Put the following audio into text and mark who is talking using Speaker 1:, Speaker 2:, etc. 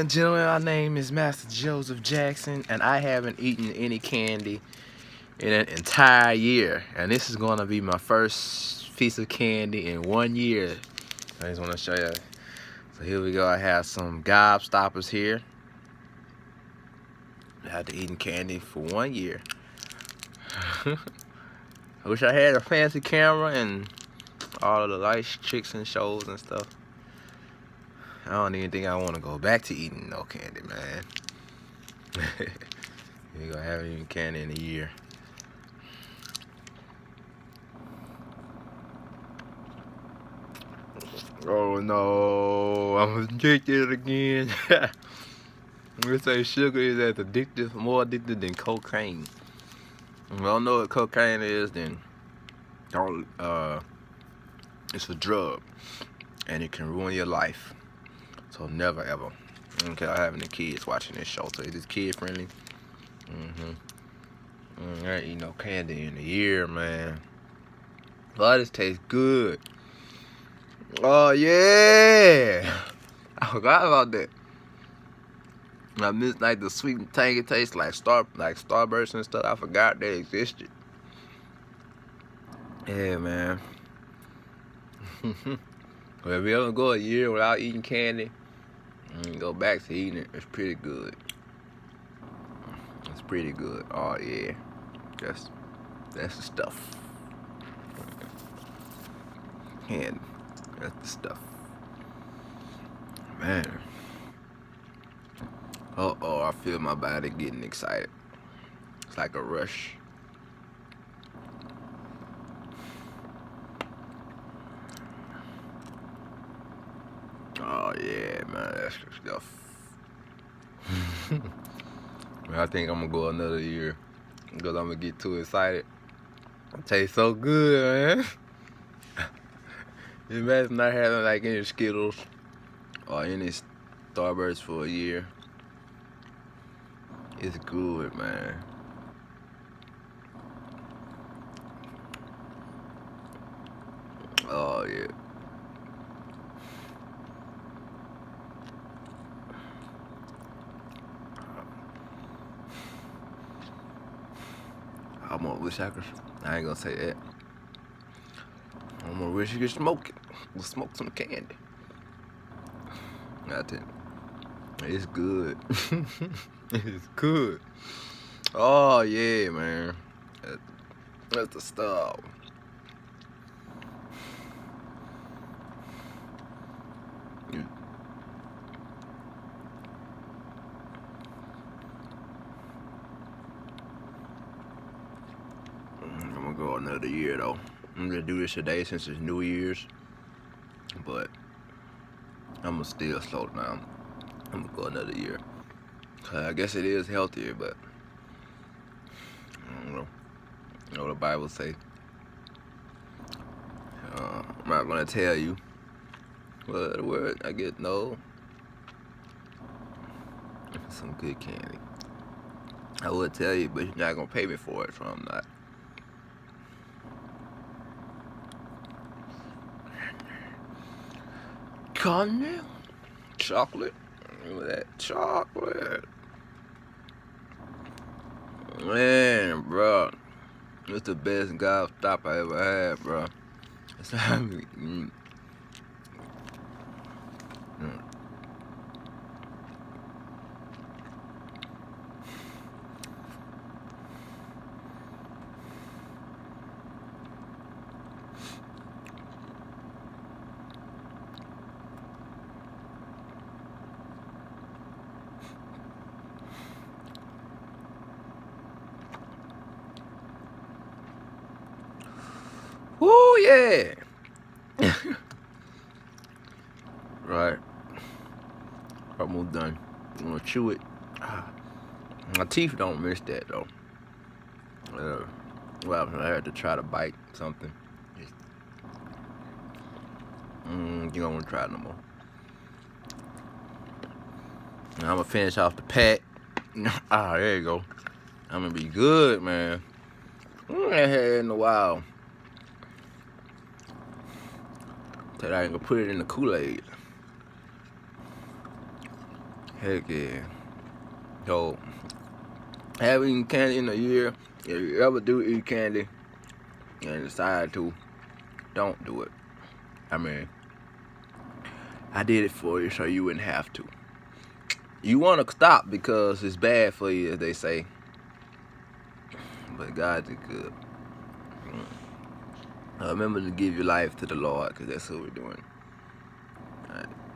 Speaker 1: And gentlemen, my name is Master Joseph Jackson, and I haven't eaten any candy in an entire year. And this is going to be my first piece of candy in 1 year. I just want to show you. So here we go. I have some Gobstoppers here. I had to eating candy for 1 year. I wish I had a fancy camera and all of the lights, tricks, and shows and stuff. I don't even think I want to go back to eating no candy, man. You gonna haven't eaten candy in a year. Oh no, I'm addicted again. We say sugar is as addictive, more addictive than cocaine. If you don't know what cocaine is, then don't. It's a drug, and it can ruin your life. So never ever. I don't care having the kids watching this show. So it's kid friendly. I ain't eat no candy in a year, man. Oh, this tastes good. Oh yeah, I forgot about that. I miss like the sweet and tangy taste like Starburst and stuff. I forgot they existed. Yeah, man. Well, if you ever go a year without eating candy and go back to eating it, it's pretty good. It's pretty good. Oh yeah, that's the stuff. Candy, that's the stuff, man. Oh, I feel my body getting excited. It's like a rush. Oh yeah, man, that's the stuff. I think I'm gonna go another year because I'm gonna get too excited. It tastes so good, man. Imagine not having like any Skittles or any Starburst for a year. It's good, man. Oh yeah. I almost wish I could. I ain't gonna say that. I almost wish you could smoke it. We'll smoke some candy. I think it's good. It's good. Oh yeah, man. That's the stuff. I'm gonna go another year though. I'm gonna do this today since it's New Year's, but I'm gonna still slow down. I'm gonna go another year. I guess it is healthier, but I don't know. You know what the Bible say? I'm not gonna tell you. Well, the word I get no. Some good candy. I would tell you, but you're not gonna pay me for it, so I'm not. Caramel, chocolate, look at that chocolate. Man, bro, it's the best Gobstop I ever had, bro. It's Woo, yeah. Right. Almost done. I'm gonna chew it. My teeth don't miss that though. Well, I had to try to bite something. You don't want to try it no more. And I'm gonna finish off the pack. There you go. I'm gonna be good, man. I ain't had it in a while. That I ain't gonna put it in the Kool-Aid. Heck yeah. So, have eaten candy in a year. If you ever do eat candy and decide to, don't do it. I mean, I did it for you so you wouldn't have to. You want to stop because it's bad for you, as they say. But God is good. Remember to give your life to the Lord, because that's what we're doing.